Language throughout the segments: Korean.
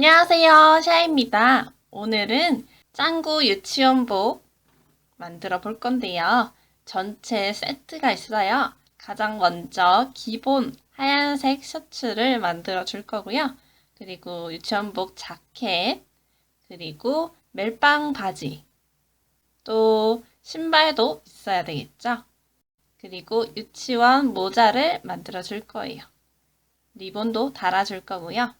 안녕하세요, 샤입니다. 오늘은 짱구 유치원복 만들어 볼 건데요. 전체 세트가 있어요. 가장 먼저 기본 하얀색 셔츠를 만들어 줄 거고요. 그리고 유치원복 자켓, 그리고 멜빵 바지, 또 신발도 있어야 되겠죠? 그리고 유치원 모자를 만들어 줄 거예요. 리본도 달아 줄 거고요.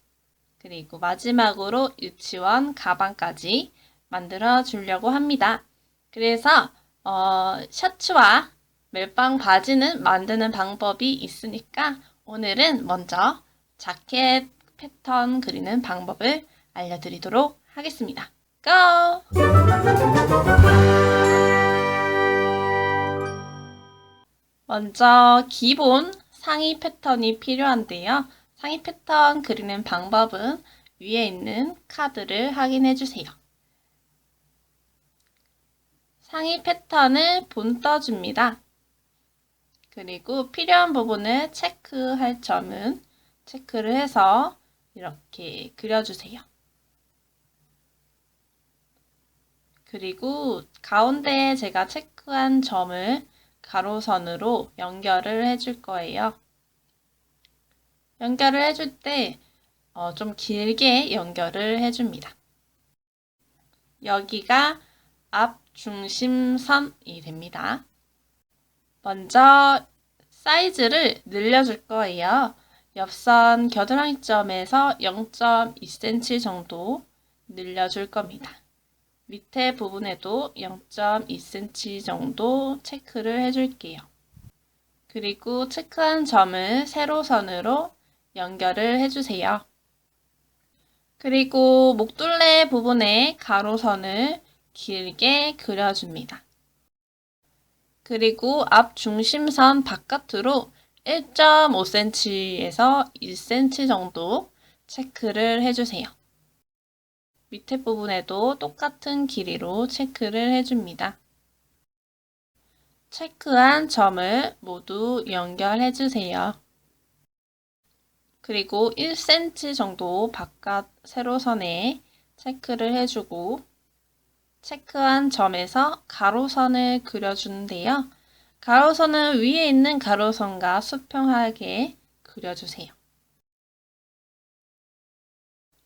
그리고 마지막으로 유치원 가방까지 만들어 주려고 합니다. 그래서 셔츠와 멜빵 바지는 만드는 방법이 있으니까 오늘은 먼저 자켓 패턴 그리는 방법을 알려드리도록 하겠습니다. 고! 먼저 기본 상의 패턴이 필요한데요. 상의 패턴 그리는 방법은 위에 있는 카드를 확인해 주세요. 상의 패턴을 본 떠줍니다. 그리고 필요한 부분을 체크할 점은 체크를 해서 이렇게 그려주세요. 그리고 가운데에 제가 체크한 점을 가로선으로 연결을 해줄 거예요. 연결을 해줄 때 좀 길게 연결을 해줍니다. 여기가 앞 중심선이 됩니다. 먼저 사이즈를 늘려줄 거예요. 옆선 겨드랑이점에서 0.2cm 정도 늘려줄 겁니다. 밑에 부분에도 0.2cm 정도 체크를 해줄게요. 그리고 체크한 점을 세로선으로 연결을 해주세요. 그리고 목둘레 부분에 가로선을 길게 그려줍니다. 그리고 앞 중심선 바깥으로 1.5cm에서 1cm 정도 체크를 해주세요. 밑에 부분에도 똑같은 길이로 체크를 해줍니다. 체크한 점을 모두 연결해주세요. 그리고 1cm 정도 바깥 세로선에 체크를 해주고 체크한 점에서 가로선을 그려주는데요. 가로선은 위에 있는 가로선과 수평하게 그려주세요.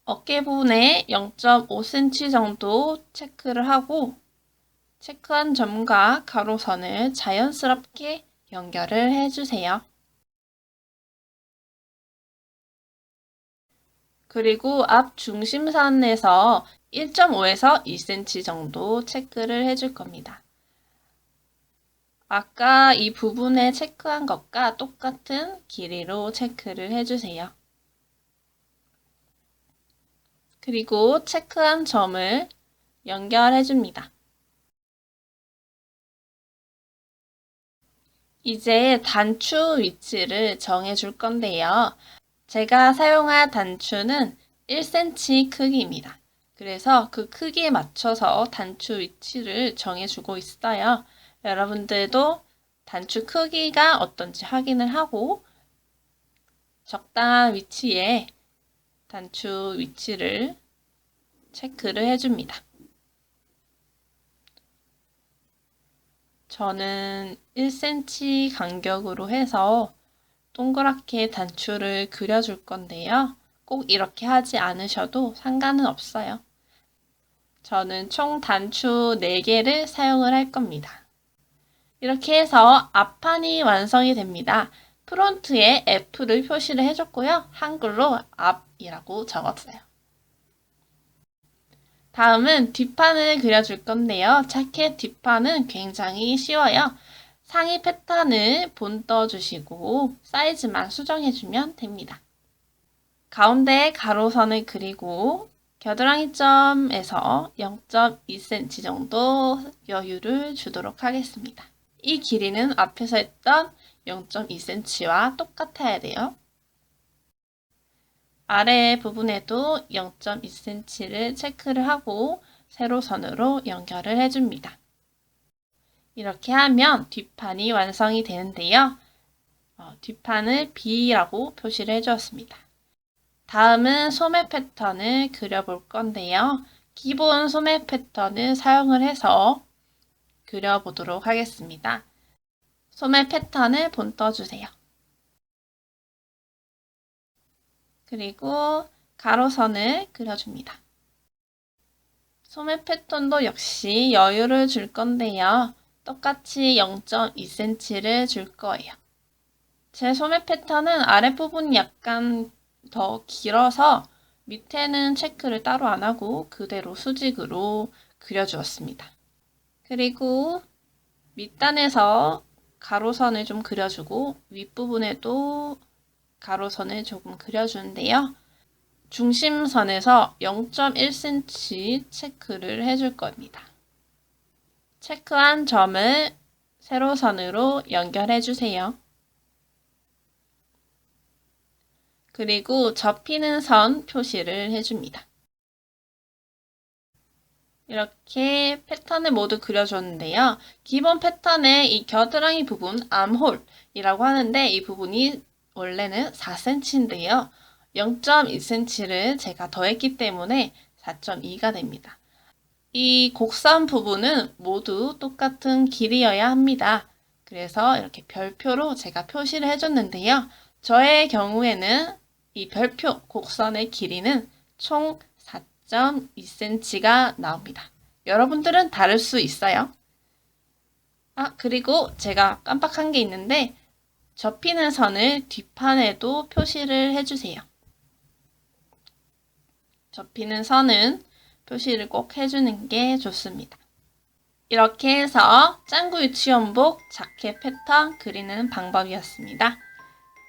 어깨 부분에 0.5cm 정도 체크를 하고 체크한 점과 가로선을 자연스럽게 연결을 해주세요. 그리고 앞 중심선에서 1.5에서 2cm 정도 체크를 해줄 겁니다. 아까 이 부분에 체크한 것과 똑같은 길이로 체크를 해주세요. 그리고 체크한 점을 연결해줍니다. 이제 단추 위치를 정해줄 건데요. 제가 사용할 단추는 1cm 크기입니다. 그래서 그 크기에 맞춰서 단추 위치를 정해주고 있어요. 여러분들도 단추 크기가 어떤지 확인을 하고 적당한 위치에 단추 위치를 체크를 해줍니다. 저는 1cm 간격으로 해서 동그랗게 단추를 그려줄 건데요. 꼭 이렇게 하지 않으셔도 상관은 없어요. 저는 총 단추 4개를 사용을 할 겁니다. 이렇게 해서 앞판이 완성이 됩니다. 프론트에 F를 표시를 해줬고요. 한글로 앞이라고 적었어요. 다음은 뒷판을 그려줄 건데요. 자켓 뒷판은 굉장히 쉬워요. 상의 패턴을 본 떠주시고 사이즈만 수정해주면 됩니다. 가운데 가로선을 그리고 겨드랑이점에서 0.2cm 정도 여유를 주도록 하겠습니다. 이 길이는 앞에서 했던 0.2cm와 똑같아야 돼요. 아래 부분에도 0.2cm를 체크를 하고 세로선으로 연결을 해줍니다. 이렇게 하면 뒷판이 완성이 되는데요. 뒷판을 B라고 표시를 해주었습니다. 다음은 소매 패턴을 그려볼 건데요. 기본 소매 패턴을 사용을 해서 그려보도록 하겠습니다. 소매 패턴을 본떠주세요. 그리고 가로선을 그려줍니다. 소매 패턴도 역시 여유를 줄 건데요. 똑같이 0.2cm를 줄 거예요. 제 소매 패턴은 아랫부분이 약간 더 길어서 밑에는 체크를 따로 안 하고 그대로 수직으로 그려주었습니다. 그리고 밑단에서 가로선을 좀 그려주고 윗부분에도 가로선을 조금 그려주는데요. 중심선에서 0.1cm 체크를 해줄 겁니다. 체크한 점을 세로선으로 연결해 주세요. 그리고 접히는 선 표시를 해줍니다. 이렇게 패턴을 모두 그려줬는데요. 기본 패턴의 이 겨드랑이 부분, 암홀이라고 하는데 이 부분이 원래는 4cm인데요. 0.2cm를 제가 더했기 때문에 4.2가 됩니다. 이 곡선 부분은 모두 똑같은 길이여야 합니다. 그래서 이렇게 별표로 제가 표시를 해줬는데요. 저의 경우에는 이 별표 곡선의 길이는 총 4.2cm가 나옵니다. 여러분들은 다를 수 있어요. 그리고 제가 깜빡한 게 있는데 접히는 선을 뒷판에도 표시를 해주세요. 접히는 선은 표시를 꼭 해주는 게 좋습니다. 이렇게 해서 짱구 유치원복 자켓 패턴 그리는 방법이었습니다.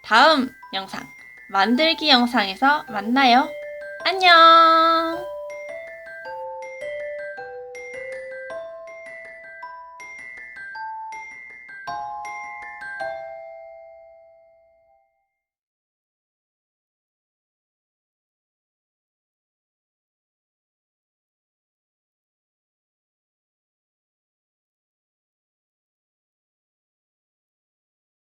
다음 영상, 만들기 영상에서 만나요. 안녕!